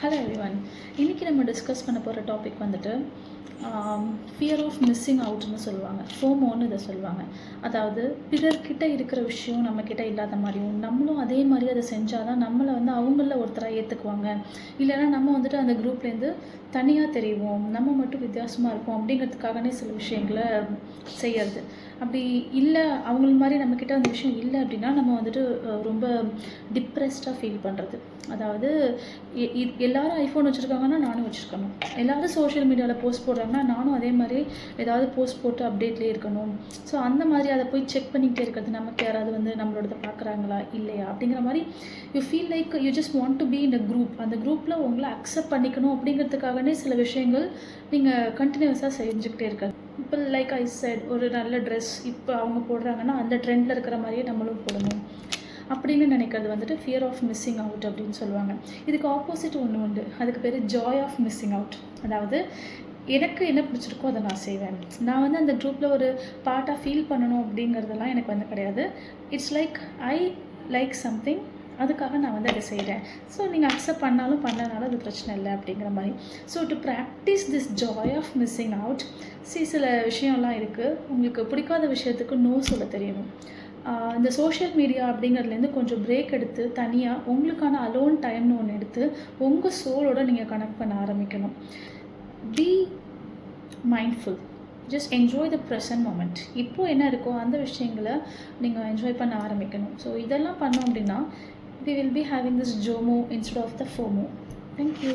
Hello everyone. இன்றைக்கி நம்ம discuss பண்ண போகிற டாபிக் வந்துட்டு ஃபியர் ஆஃப் மிஸ்ஸிங் அவுட்னு சொல்லுவாங்க. ஃபோமோன்னு இதை சொல்லுவாங்க. அதாவது பிறர்கிட்ட இருக்கிற விஷயம் நம்மக்கிட்ட இல்லாத மாதிரியும், நம்மளும் அதே மாதிரி அதை செஞ்சால் தான் நம்மளை வந்து அவங்கள ஒருத்தராக ஏற்றுக்குவாங்க. இல்லைன்னா நம்ம வந்துட்டு அந்த குரூப்லேருந்து தனியாக தெரிவோம், நம்ம மட்டும் வித்தியாசமாக இருப்போம் அப்படிங்கிறதுக்காகவே சில விஷயங்களை செய்யறது. அப்படி இல்லை, அவங்கள மாதிரி நம்மக்கிட்ட அந்த விஷயம் இல்லை அப்படின்னா நம்ம வந்துட்டு ரொம்ப டிப்ரெஸ்டாக ஃபீல் பண்ணுறது. அதாவது எல்லாரும் ஐஃபோன் வச்சுருக்காங்கன்னா நானும் வச்சுருக்கணும், எல்லோரும் சோஷியல் மீடியாவில் போஸ்ட் போடுறாங்கன்னா நானும் அதே மாதிரி ஏதாவது போஸ்ட் போட்டு அப்டேட்லேயே இருக்கணும். ஸோ அந்த மாதிரி அதை போய் செக் பண்ணிக்கிட்டே இருக்கிறது, நமக்கு யாராவது வந்து நம்மளோட பார்க்குறாங்களா இல்லையா அப்படிங்கிற மாதிரி you feel like you just want to be in a group. அந்த குரூப்பில் உங்களை அக்செப்ட் பண்ணிக்கணும் அப்படிங்கிறதுக்காகவே சில விஷயங்கள் நீங்கள் கண்டினியூஸாக செஞ்சுக்கிட்டே இருக்காது. இப்போ லைக் ஐ செட், ஒரு நல்ல ட்ரெஸ் இப்போ அவங்க போடுறாங்கன்னா அந்த ட்ரெண்டில் இருக்கிற மாதிரியே நம்மளும் போடணும் அப்படின்னு நினைக்கிறது வந்துட்டு ஃபியர் ஆஃப் மிஸ்ஸிங் அவுட் அப்படின்னு சொல்லுவாங்க. இதுக்கு ஆப்போசிட் ஒன்று உண்டு, அதுக்கு பேர் ஜாய் ஆஃப் மிஸ்ஸிங் அவுட். அதாவது எனக்கு என்ன பிடிச்சிருக்கோ அதை நான் செய்வேன். நான் வந்து அந்த குரூப்பில் ஒரு பார்ட்டாக ஃபீல் பண்ணணும் அப்படிங்கிறதெல்லாம் எனக்கு வந்து கிடையாது. It's like I like something, அதுக்காக நான் வந்து அதை செய்கிறேன். ஸோ நீங்கள் அக்செப்ட் பண்ணாலும் பண்ணனாலும் அது பிரச்சனை இல்லை அப்படிங்கிற மாதிரி. So to practise this joy of missing out, சில விஷயம்லாம் இருக்குது. உங்களுக்கு பிடிக்காத விஷயத்துக்கு நோ சொல்ல தெரியணும். இந்த சோஷியல் மீடியா அப்படிங்கிறதுலேருந்து கொஞ்சம் பிரேக் எடுத்து தனியாக உங்களுக்கான அலோன் டைம்னு ஒன்று எடுத்து உங்கள் சோலோட நீங்கள் கனெக்ட் பண்ண ஆரம்பிக்கணும். B mindful, just enjoy the present moment. இப்போது என்ன இருக்கோ அந்த விஷயங்களை நீங்கள் என்ஜாய் பண்ண ஆரம்பிக்கணும். ஸோ இதெல்லாம் பண்ணோம் அப்படின்னா we will be having this JOMO instead of the FOMO. Thank you.